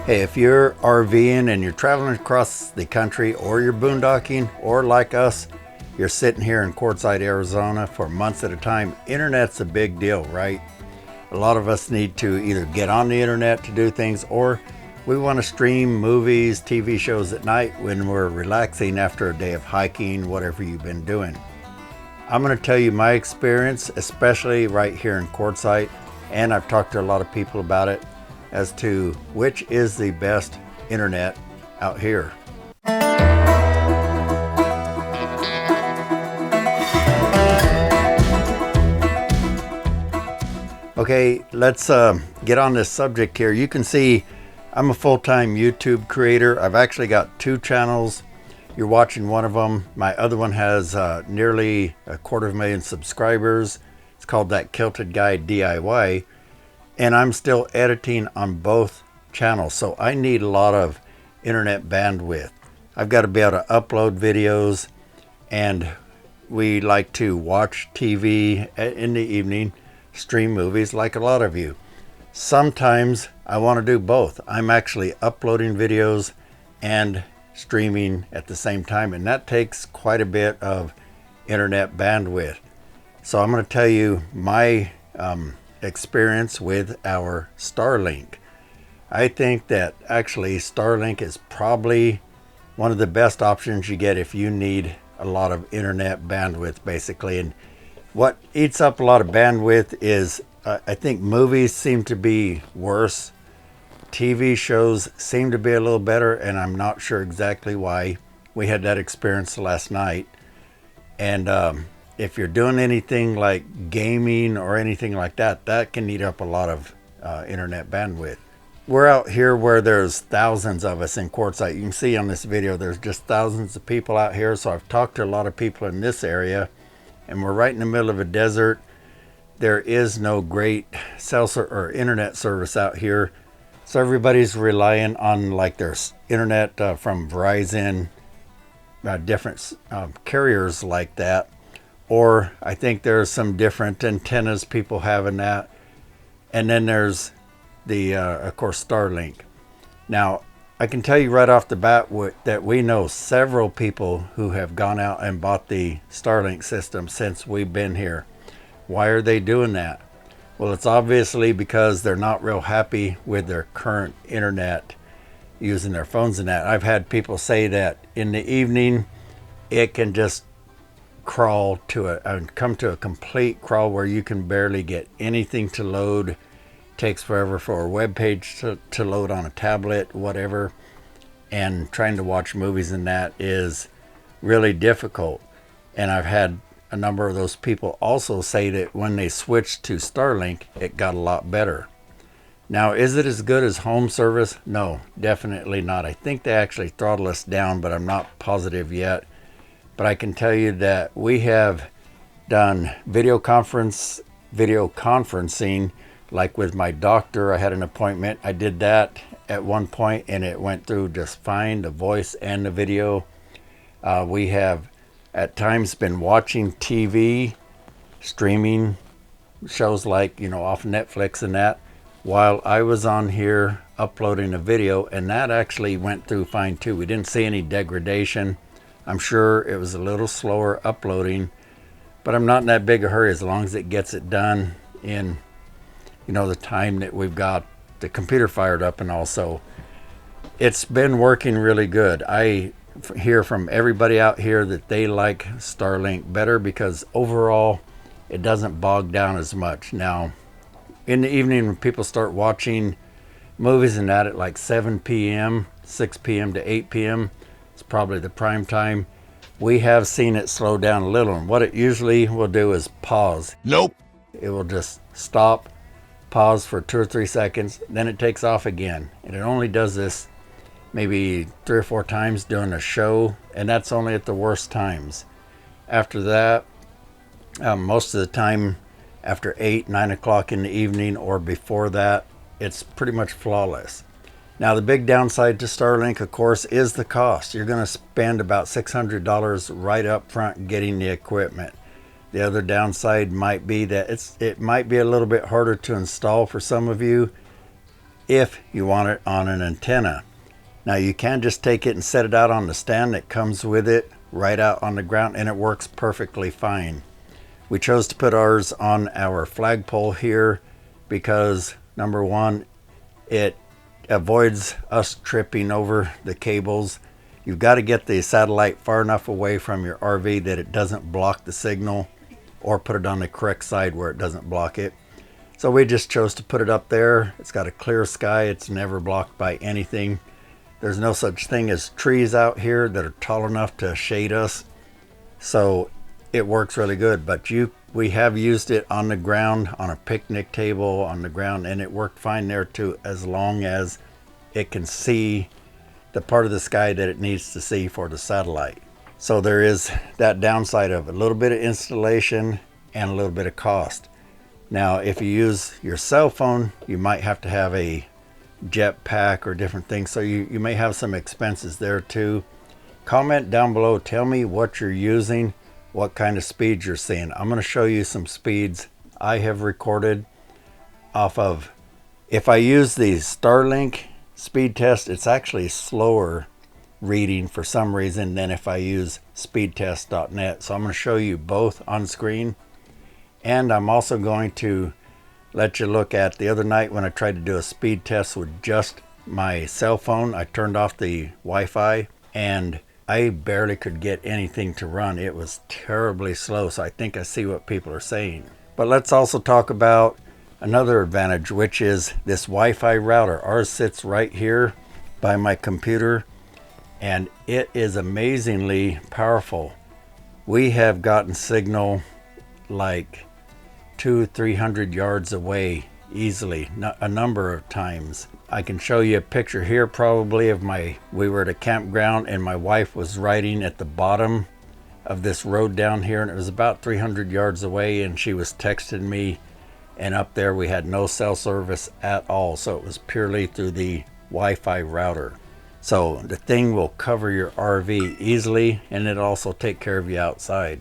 Hey, if you're RVing and you're traveling across the country, or you're boondocking, or like us, you're sitting here in Quartzsite, Arizona for months at a time, internet's a big deal, right? A lot of us need to either get on the internet to do things, or we want to stream movies, TV shows at night when we're relaxing after a day of hiking, whatever you've been doing. I'm going to tell you my experience, especially right here in Quartzsite, and I've talked to a lot of people about it, as to which is the best internet out here. Okay, let's get on this subject here. You can see I'm a full-time YouTube creator. I've actually got two channels. You're watching one of them. My other one has nearly 250,000 subscribers. It's called That Kilted Guy DIY. And I'm still editing on both channels, so I need a lot of internet bandwidth. I've got to be able to upload videos, and we like to watch TV in the evening, stream movies like a lot of you. Sometimes I want to do both. I'm actually uploading videos and streaming at the same time, and that takes quite a bit of internet bandwidth. So I'm going to tell you my experience with our Starlink. I think that actually Starlink is probably one of the best options you get if you need a lot of internet bandwidth, basically. And what eats up a lot of bandwidth is I think movies seem to be worse. TV shows seem to be a little better, and I'm not sure exactly why. We had that experience last night. And if you're doing anything like gaming or anything like that, that can eat up a lot of internet bandwidth. We're out here where there's thousands of us in Quartzsite. You can see on this video, there's just thousands of people out here. So I've talked to a lot of people in this area, and we're right in the middle of a desert. There is no great cell or internet service out here. So everybody's relying on like their internet from Verizon, different carriers like that. Or I think there's some different antennas people have in that. And then there's the, of course, Starlink. Now, I can tell you right off the bat that we know several people who have gone out and bought the Starlink system since we've been here. Why are they doing that? Well, it's obviously because they're not real happy with their current internet using their phones and that. I've had people say that in the evening, it can just crawl to come to a complete crawl where you can barely get anything to load. Takes forever for a web page to load on a tablet, whatever, and trying to watch movies in that is really difficult. And I've had a number of those people also say that when they switched to Starlink, it got a lot better. Now, is it as good as home service? No, definitely not. I think they actually throttle us down, but I'm not positive yet. But I can tell you that we have done video conferencing, like with my doctor. I had an appointment. I did that at one point, and it went through just fine, the voice and the video. We have at times been watching TV, streaming shows like, off Netflix and that, while I was on here uploading a video, and that actually went through fine too. We didn't see any degradation. I'm sure it was a little slower uploading, but I'm not in that big a hurry as long as it gets it done in, the time that we've got the computer fired up. And also, it's been working really good. I hear from everybody out here that they like Starlink better because overall, it doesn't bog down as much. Now, in the evening when people start watching movies and that at like 7 p.m., 6 p.m. to 8 p.m., it's probably the prime time. We have seen it slow down a little, and what it usually will do is pause. Nope. It will just stop, pause for 2 or 3 seconds, then it takes off again. And it only does this maybe 3 or 4 times during a show, and that's only at the worst times. After that, most of the time after 8, 9 o'clock in the evening or before that, it's pretty much flawless. Now, the big downside to Starlink, of course, is the cost. You're going to spend about $600 right up front getting the equipment. The other downside might be that it might be a little bit harder to install for some of you. if you want it on an antenna. Now you can just take it and set it out on the stand that comes with it right out on the ground, and it works perfectly fine. We chose to put ours on our flagpole here because number one, it avoids us tripping over the cables. You've got to get the satellite far enough away from your RV that it doesn't block the signal, or put it on the correct side where it doesn't block it. So we just chose to put it up there. It's got a clear sky. It's never blocked by anything. There's no such thing as trees out here that are tall enough to shade us. So it works really good. But we have used it on the ground, on a picnic table on the ground, and it worked fine there too, as long as it can see the part of the sky that it needs to see for the satellite. So there is that downside of a little bit of installation and a little bit of cost. Now, if you use your cell phone, you might have to have a jet pack or different things. So you may have some expenses there too. Comment down below. Tell me what you're using, what kind of speeds you're seeing. I'm going to show you some speeds I have recorded off of. If I use the Starlink speed test, it's actually slower reading for some reason than if I use speedtest.net. So I'm going to show you both on screen, and I'm also going to let you look at the other night when I tried to do a speed test with just my cell phone. I turned off the Wi-Fi and I barely could get anything to run. It was terribly slow. So I think I see what people are saying. But let's also talk about another advantage, which is this Wi-Fi router. Ours sits right here by my computer, and it is amazingly powerful. We have gotten signal like 200-300 yards away easily, a number of times. I can show you a picture here probably of we were at a campground and my wife was riding at the bottom of this road down here, and it was about 300 yards away, and she was texting me, and up there we had no cell service at all. So it was purely through the Wi-Fi router. So the thing will cover your RV easily, and it'll also take care of you outside.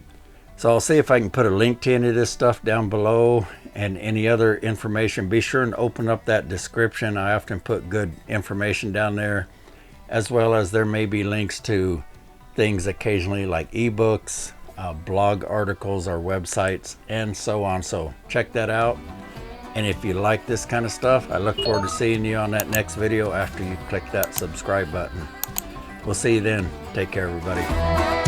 So I'll see if I can put a link to any of this stuff down below, and any other information. Be sure and open up that description. I often put good information down there, as well as there may be links to things occasionally like ebooks, blog articles, or websites, and so on. So check that out. And if you like this kind of stuff, I look forward to seeing you on that next video after you click that subscribe button. We'll see you then. Take care, everybody.